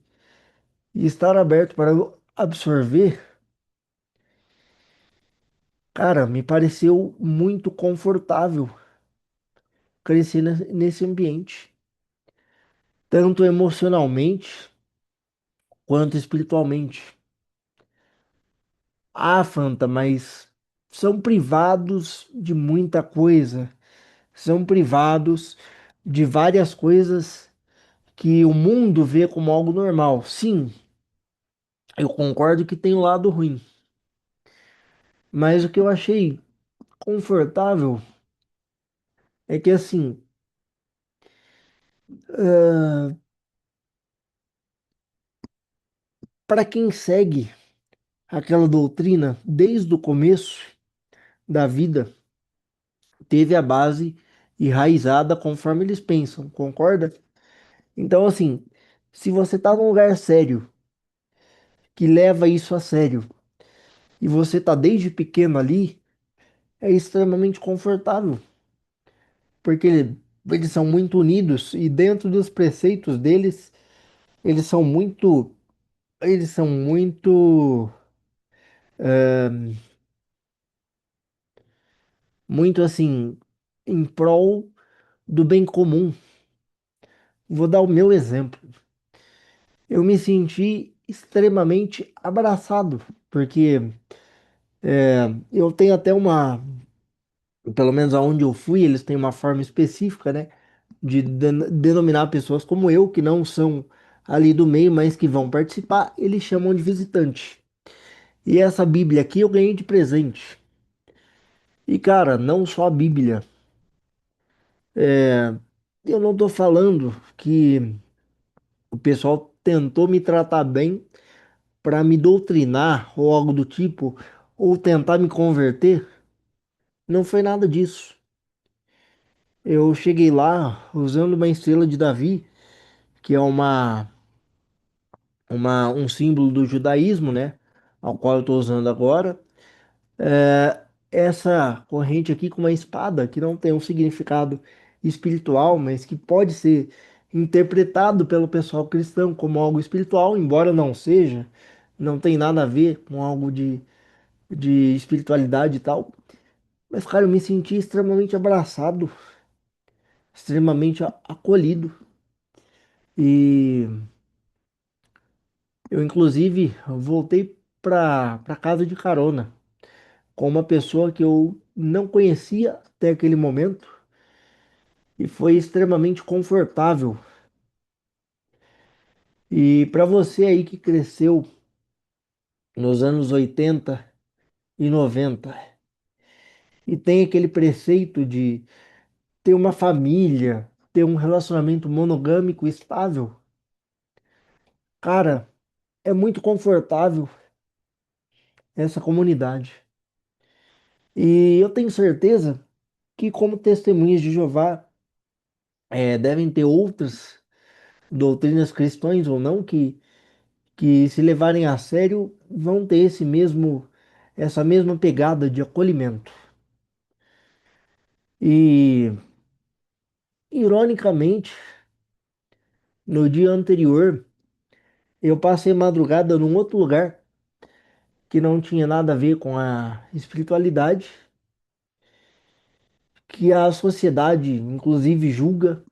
e estar aberto para absorver, cara, me pareceu muito confortável crescer nesse ambiente, tanto emocionalmente quanto espiritualmente. Ah, Fanta, mas são privados de muita coisa, são privados de várias coisas que o mundo vê como algo normal. Sim, eu concordo que tem o lado ruim, mas o que eu achei confortável é que assim, para quem segue aquela doutrina desde o começo da vida, teve a base enraizada conforme eles pensam, concorda? Então, assim, se você tá num lugar sério, que leva isso a sério, e você tá desde pequeno ali, é extremamente confortável, porque eles são muito unidos e dentro dos preceitos deles, eles são muito, eles são muito, muito assim, em prol do bem comum. Vou dar o meu exemplo. Eu me senti extremamente abraçado, porque eu tenho até pelo menos aonde eu fui, eles têm uma forma específica, né, de denominar pessoas como eu, que não são ali do meio, mas que vão participar, eles chamam de visitante. E essa Bíblia aqui eu ganhei de presente. E cara, não só a Bíblia. Eu não tô falando que o pessoal tentou me tratar bem para me doutrinar ou algo do tipo, ou tentar me converter. Não foi nada disso. Eu cheguei lá usando uma estrela de Davi, que é um símbolo do judaísmo, né? Ao qual eu estou usando agora. Essa corrente aqui com uma espada, que não tem um significado espiritual, mas que pode ser interpretado pelo pessoal cristão como algo espiritual, embora não seja, não tem nada a ver com algo de espiritualidade e tal. Mas, cara, eu me senti extremamente abraçado, extremamente acolhido. E eu, inclusive, voltei para casa de carona com uma pessoa que eu não conhecia até aquele momento e foi extremamente confortável. E para você aí que cresceu nos anos 80 e 90 e tem aquele preceito de ter uma família, ter um relacionamento monogâmico estável, cara, é muito confortável essa comunidade. E eu tenho certeza que, como testemunhas de Jeová, devem ter outras doutrinas cristãs ou não que, se levarem a sério, vão ter essa mesma pegada de acolhimento. E, ironicamente, no dia anterior, eu passei madrugada num outro lugar que não tinha nada a ver com a espiritualidade, que a sociedade, inclusive, julga,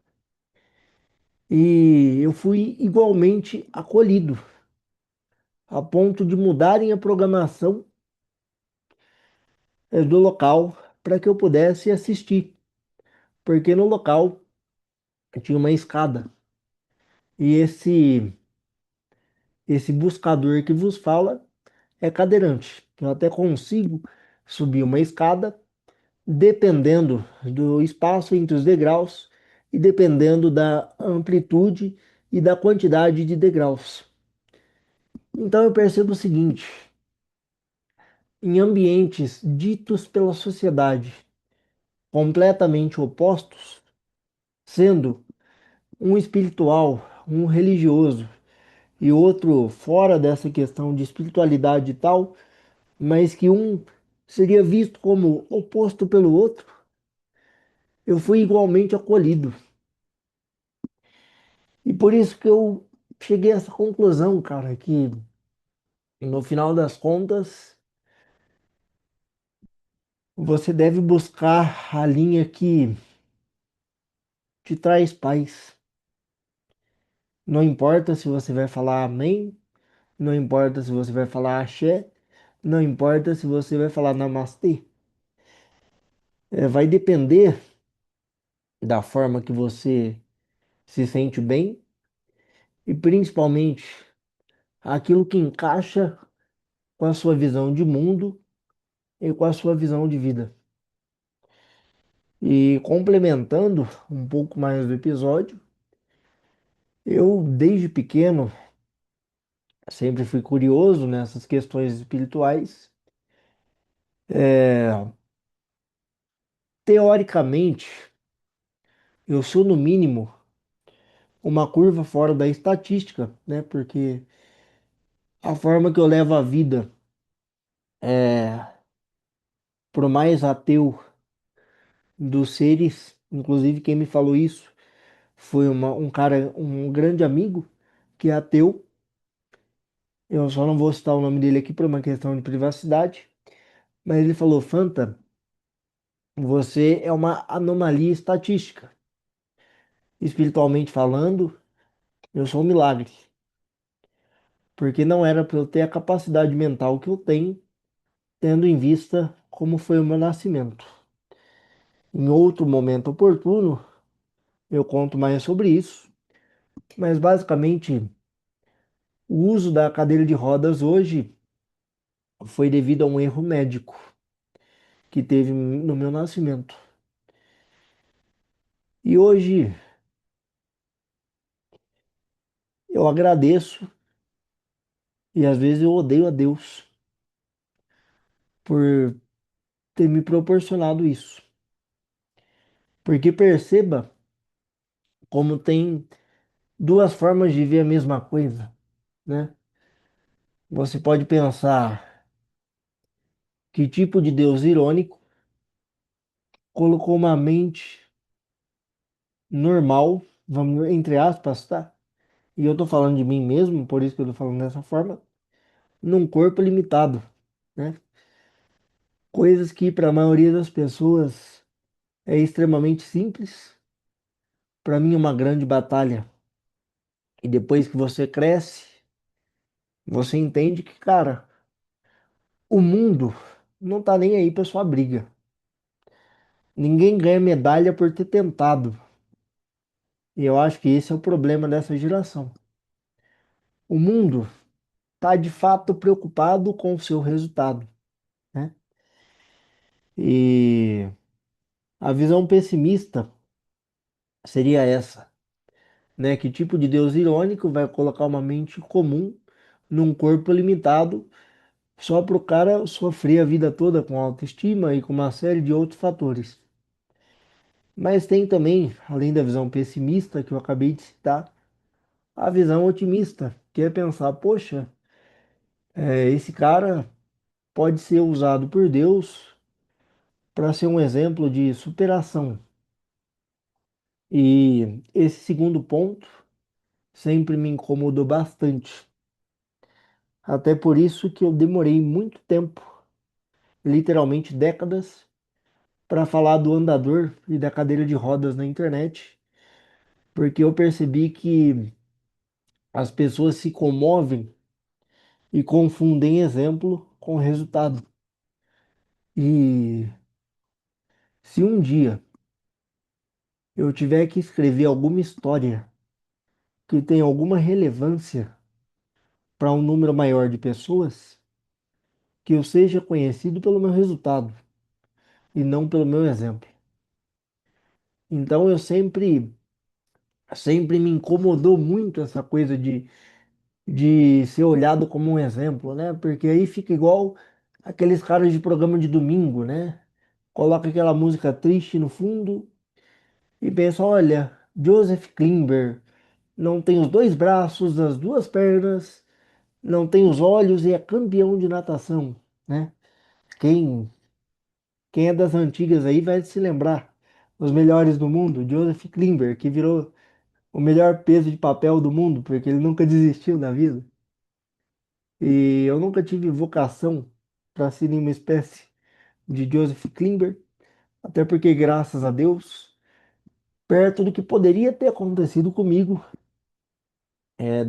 e eu fui igualmente acolhido, a ponto de mudarem a programação, do local para que eu pudesse assistir, porque no local tinha uma escada e esse buscador que vos fala é cadeirante. Eu até consigo subir uma escada dependendo do espaço entre os degraus e dependendo da amplitude e da quantidade de degraus. Então eu percebo o seguinte: em ambientes ditos pela sociedade completamente opostos, sendo um espiritual, um religioso e outro fora dessa questão de espiritualidade e tal, mas que um seria visto como oposto pelo outro, eu fui igualmente acolhido. E por isso que eu cheguei a essa conclusão, cara, que no final das contas você deve buscar a linha que te traz paz. Não importa se você vai falar amém, não importa se você vai falar axé, não importa se você vai falar namastê. Vai depender da forma que você se sente bem e principalmente aquilo que encaixa com a sua visão de mundo e com a sua visão de vida. E complementando um pouco mais do episódio, eu desde pequeno sempre fui curioso nessas questões espirituais. É, teoricamente, eu sou no mínimo uma curva fora da estatística, né? Porque a forma que eu levo a vida, é, por mais ateu dos seres, inclusive quem me falou isso foi um cara, um grande amigo que é ateu. Eu só não vou citar o nome dele aqui por uma questão de privacidade, mas ele falou: Fanta, você é uma anomalia estatística. Espiritualmente falando, eu sou um milagre, porque não era para eu ter a capacidade mental que eu tenho, tendo em vista como foi o meu nascimento. Em outro momento oportuno, eu conto mais sobre isso, mas basicamente o uso da cadeira de rodas hoje foi devido a um erro médico que teve no meu nascimento. E hoje eu agradeço e às vezes eu odeio a Deus por ter me proporcionado isso. Porque perceba como tem duas formas de ver a mesma coisa, né? Você pode pensar que tipo de Deus irônico colocou uma mente normal, vamos entre aspas, tá? E eu tô falando de mim mesmo, por isso que eu tô falando dessa forma, num corpo limitado, né? Coisas que para a maioria das pessoas é extremamente simples, para mim é uma grande batalha. E depois que você cresce, você entende que, cara, O mundo não tá nem aí pra sua briga. Ninguém ganha medalha por ter tentado. E eu acho que esse é o problema dessa geração. O mundo tá de fato preocupado com o seu resultado, né? E a visão pessimista seria essa, né? Que tipo de Deus irônico vai colocar uma mente comum num corpo limitado só para o cara sofrer a vida toda com autoestima e com uma série de outros fatores. Mas tem também, além da visão pessimista que eu acabei de citar, a visão otimista, que é pensar, poxa, esse cara pode ser usado por Deus para ser um exemplo de superação. E esse segundo ponto sempre me incomodou bastante. Até por isso que eu demorei muito tempo, literalmente décadas, para falar do andador e da cadeira de rodas na internet, porque eu percebi que as pessoas se comovem e confundem exemplo com resultado. E se um dia eu tiver que escrever alguma história que tenha alguma relevância para um número maior de pessoas, que eu seja conhecido pelo meu resultado e não pelo meu exemplo. Então eu sempre me incomodou muito essa coisa de ser olhado como um exemplo, né? Porque aí fica igual aqueles caras de programa de domingo, né? Coloca aquela música triste no fundo e pensa, olha, Joseph Klimber não tem os dois braços, as duas pernas, não tem os olhos e é campeão de natação, né? Quem, quem é das antigas aí vai se lembrar. Os melhores do mundo, Joseph Klimber, que virou o melhor peso de papel do mundo, porque ele nunca desistiu da vida. E eu nunca tive vocação para ser nenhuma espécie de Joseph Klimber, até porque, graças a Deus, perto do que poderia ter acontecido comigo,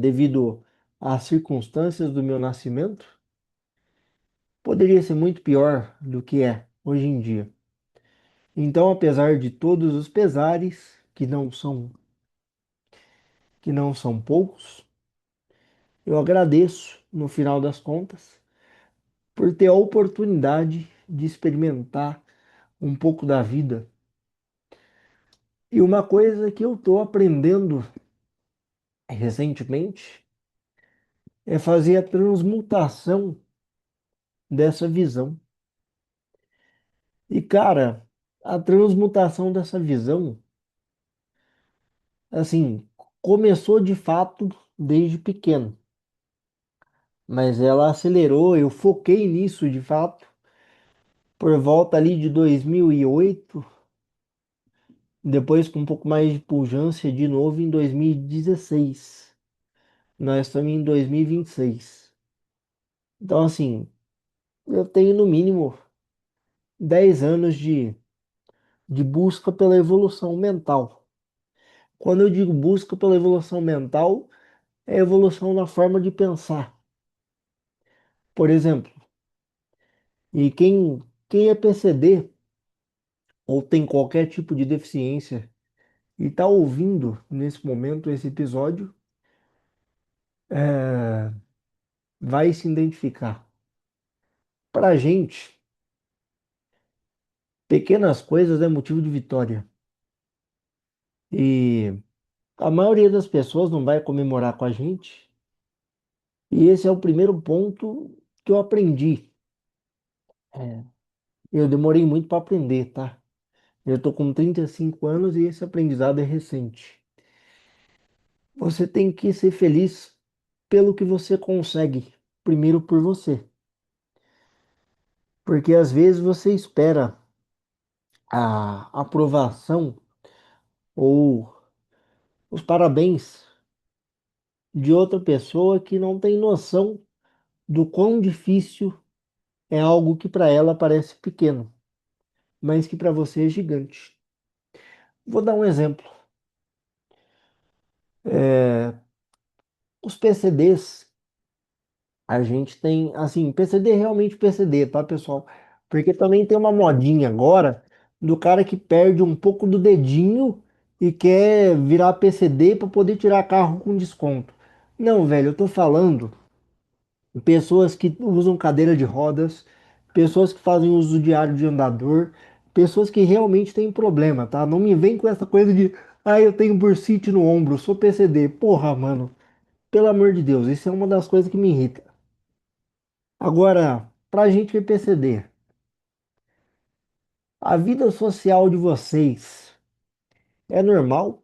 devido às circunstâncias do meu nascimento, poderia ser muito pior do que é hoje em dia. Então, apesar de todos os pesares, que não são poucos, eu agradeço, no final das contas, por ter a oportunidade de experimentar um pouco da vida. E uma coisa que eu estou aprendendo recentemente é fazer a transmutação dessa visão. E, cara, a transmutação dessa visão, assim, começou de fato desde pequeno, mas ela acelerou, eu foquei nisso de fato por volta ali de 2008, depois com um pouco mais de pujança de novo em 2016. Nós estamos em 2026. Então, assim, eu tenho no mínimo 10 anos de busca pela evolução mental. Quando eu digo busca pela evolução mental, é evolução na forma de pensar. Por exemplo, e quem é PCD ou tem qualquer tipo de deficiência e está ouvindo nesse momento esse episódio, é, vai se identificar. Para a gente, pequenas coisas é motivo de vitória. E a maioria das pessoas não vai comemorar com a gente. E esse é o primeiro ponto que eu aprendi. É, eu demorei muito para aprender, tá? Eu tô com 35 anos e esse aprendizado é recente. Você tem que ser feliz pelo que você consegue, primeiro por você. Porque às vezes você espera a aprovação ou os parabéns de outra pessoa que não tem noção do quão difícil é algo que para ela parece pequeno, mas que para você é gigante. Vou dar um exemplo. É, os PCDs A gente tem, assim, PCD é realmente PCD, tá, pessoal? Porque também tem uma modinha agora do cara que perde um pouco do dedinho e quer virar PCD para poder tirar carro com desconto. Não, velho, eu tô falando pessoas que usam cadeira de rodas, pessoas que fazem uso diário de andador, pessoas que realmente têm problema, tá? Não me vem com essa coisa de, ah, eu tenho bursite no ombro, sou PCD. Porra, mano, pelo amor de Deus, isso é uma das coisas que me irrita. Agora, pra gente que é PCD, a vida social de vocês é normal?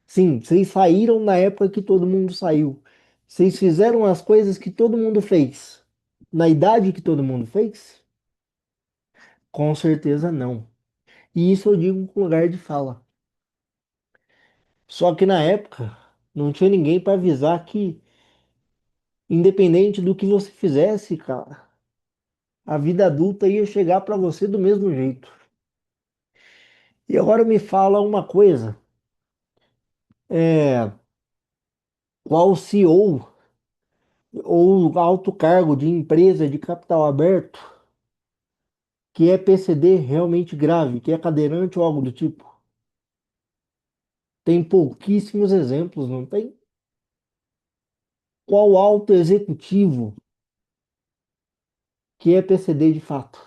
Sim, vocês saíram na época que todo mundo saiu. Vocês fizeram as coisas que todo mundo fez. Na idade que todo mundo fez? Com certeza não. E isso eu digo com lugar de fala. Só que na época não tinha ninguém para avisar que, independente do que você fizesse, cara, a vida adulta ia chegar para você do mesmo jeito. E agora me fala uma coisa, é, qual CEO ou alto cargo de empresa de capital aberto que é PCD realmente grave, que é cadeirante ou algo do tipo? Tem pouquíssimos exemplos, não tem? Qual alto executivo que é PCD de fato?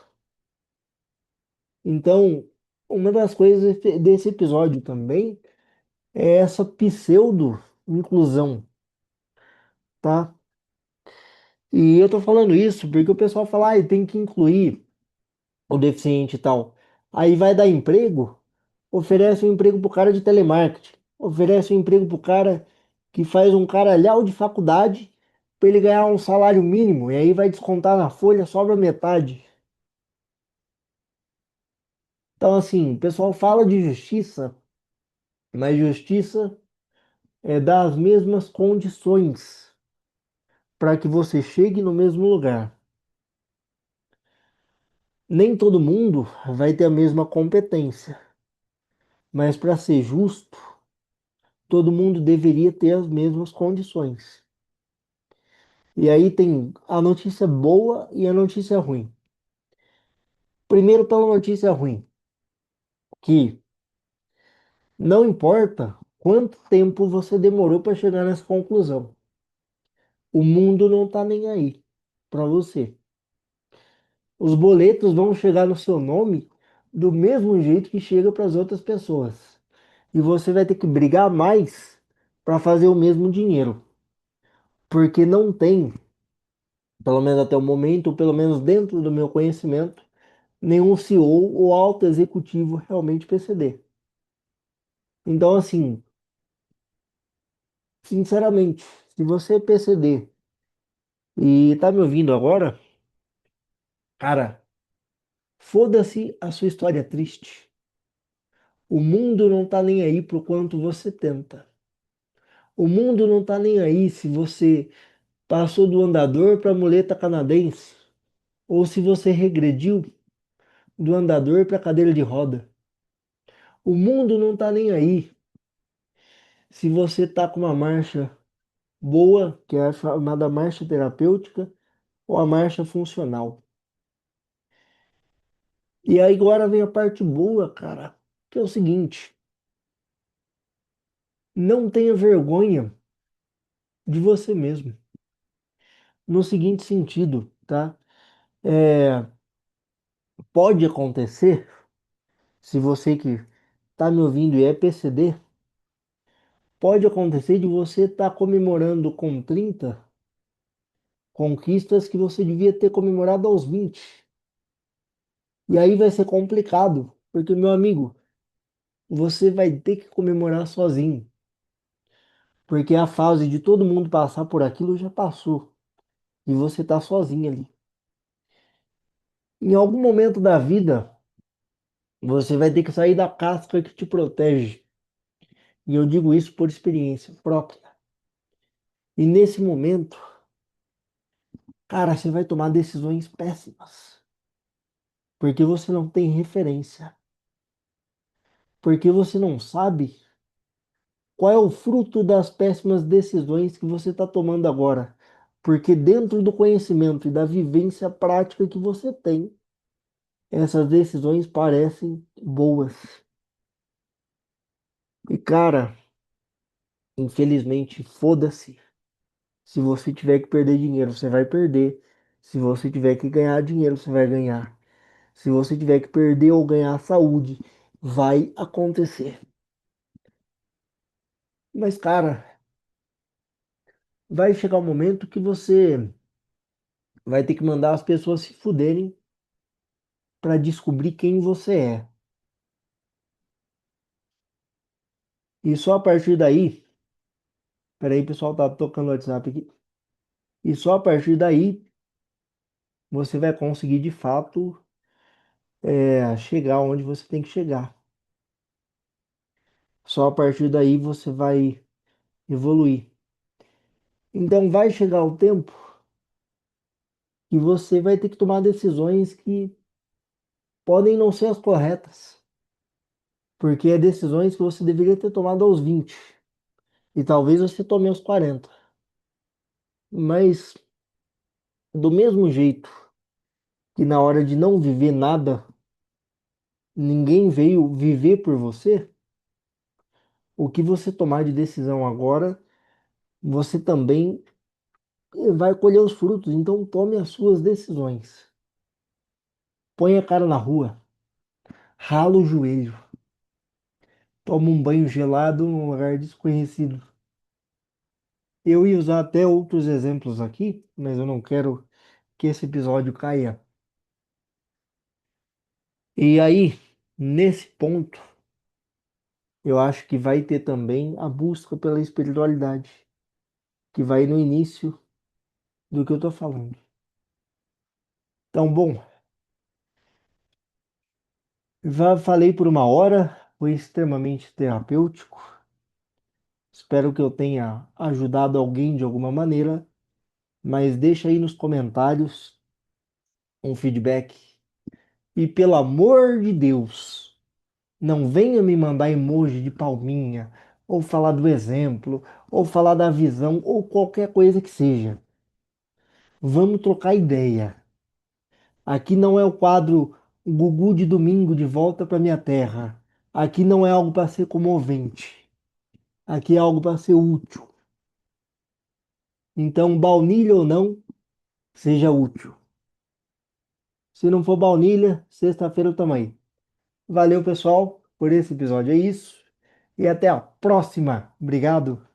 Então, uma das coisas desse episódio também é essa pseudo-inclusão, tá? E eu tô falando isso porque o pessoal fala, ah, tem que incluir o deficiente e tal. Aí vai dar emprego, oferece um emprego pro cara de telemarketing, oferece um emprego pro cara que faz um caralhau de faculdade para ele ganhar um salário mínimo, e aí vai descontar na folha, sobra metade. Então, assim, o pessoal fala de justiça, mas justiça é dar as mesmas condições para que você chegue no mesmo lugar. Nem todo mundo vai ter a mesma competência, mas para ser justo, todo mundo deveria ter as mesmas condições. E aí tem a notícia boa e a notícia ruim. Primeiro, pela notícia ruim, que não importa quanto tempo você demorou para chegar nessa conclusão, o mundo não está nem aí para você. Os boletos vão chegar no seu nome do mesmo jeito que chega para as outras pessoas. E você vai ter que brigar mais para fazer o mesmo dinheiro, porque não tem, pelo menos até o momento, ou pelo menos dentro do meu conhecimento, nenhum CEO ou alto executivo realmente PCD. Então, assim, sinceramente, se você é PCD e tá me ouvindo agora, cara, foda-se a sua história triste. O mundo não tá nem aí pro quanto você tenta. O mundo não tá nem aí se você passou do andador para a muleta canadense ou se você regrediu do andador para a cadeira de roda. O mundo não tá nem aí se você tá com uma marcha boa, que é a chamada marcha terapêutica, ou a marcha funcional. E aí agora vem a parte boa, cara, que é o seguinte: não tenha vergonha de você mesmo. No seguinte sentido, tá? É, pode acontecer, se você que tá me ouvindo e é PCD, pode acontecer de você estar comemorando com 30 conquistas que você devia ter comemorado aos 20. E aí vai ser complicado, porque, meu amigo, você vai ter que comemorar sozinho, porque a fase de todo mundo passar por aquilo já passou e você tá sozinho ali. Em algum momento da vida, você vai ter que sair da casca que te protege. E eu digo isso por experiência própria. E nesse momento, cara, você vai tomar decisões péssimas, porque você não tem referência, porque você não sabe qual é o fruto das péssimas decisões que você está tomando agora. Porque dentro do conhecimento e da vivência prática que você tem, essas decisões parecem boas. E cara, infelizmente, foda-se. Se você tiver que perder dinheiro, você vai perder. Se você tiver que ganhar dinheiro, você vai ganhar. Se você tiver que perder ou ganhar saúde, vai acontecer. Mas, cara, vai chegar um momento que você vai ter que mandar as pessoas se fuderem para descobrir quem você é. E só a partir daí, peraí, pessoal, tá tocando o WhatsApp aqui. E só a partir daí você vai conseguir de fato chegar onde você tem que chegar. Só a partir daí você vai evoluir. Então vai chegar o tempo que você vai ter que tomar decisões que podem não ser as corretas, porque é decisões que você deveria ter tomado aos 20 e talvez você tome aos 40. Mas do mesmo jeito que na hora de não viver nada, ninguém veio viver por você, o que você tomar de decisão agora, você também vai colher os frutos. Então tome as suas decisões. Põe a cara na rua, rala o joelho, toma um banho gelado num lugar desconhecido. Eu ia usar até outros exemplos aqui, mas eu não quero que esse episódio caia. E aí, nesse ponto, eu acho que vai ter também a busca pela espiritualidade, que vai no início do que eu tô falando. Então, bom, já falei por uma hora, foi extremamente terapêutico. Espero que eu tenha ajudado alguém de alguma maneira, mas deixa aí nos comentários um feedback. E pelo amor de Deus, não venha me mandar emoji de palminha, ou falar do exemplo, ou falar da visão, ou qualquer coisa que seja. Vamos trocar ideia. Aqui não é o quadro Gugu de domingo de volta para minha terra. Aqui não é algo para ser comovente. Aqui é algo para ser útil. Então, baunilha ou não, seja útil. Se não for baunilha, sexta-feira eu tamo aí. Valeu, pessoal, por esse episódio. É isso. E até a próxima. Obrigado.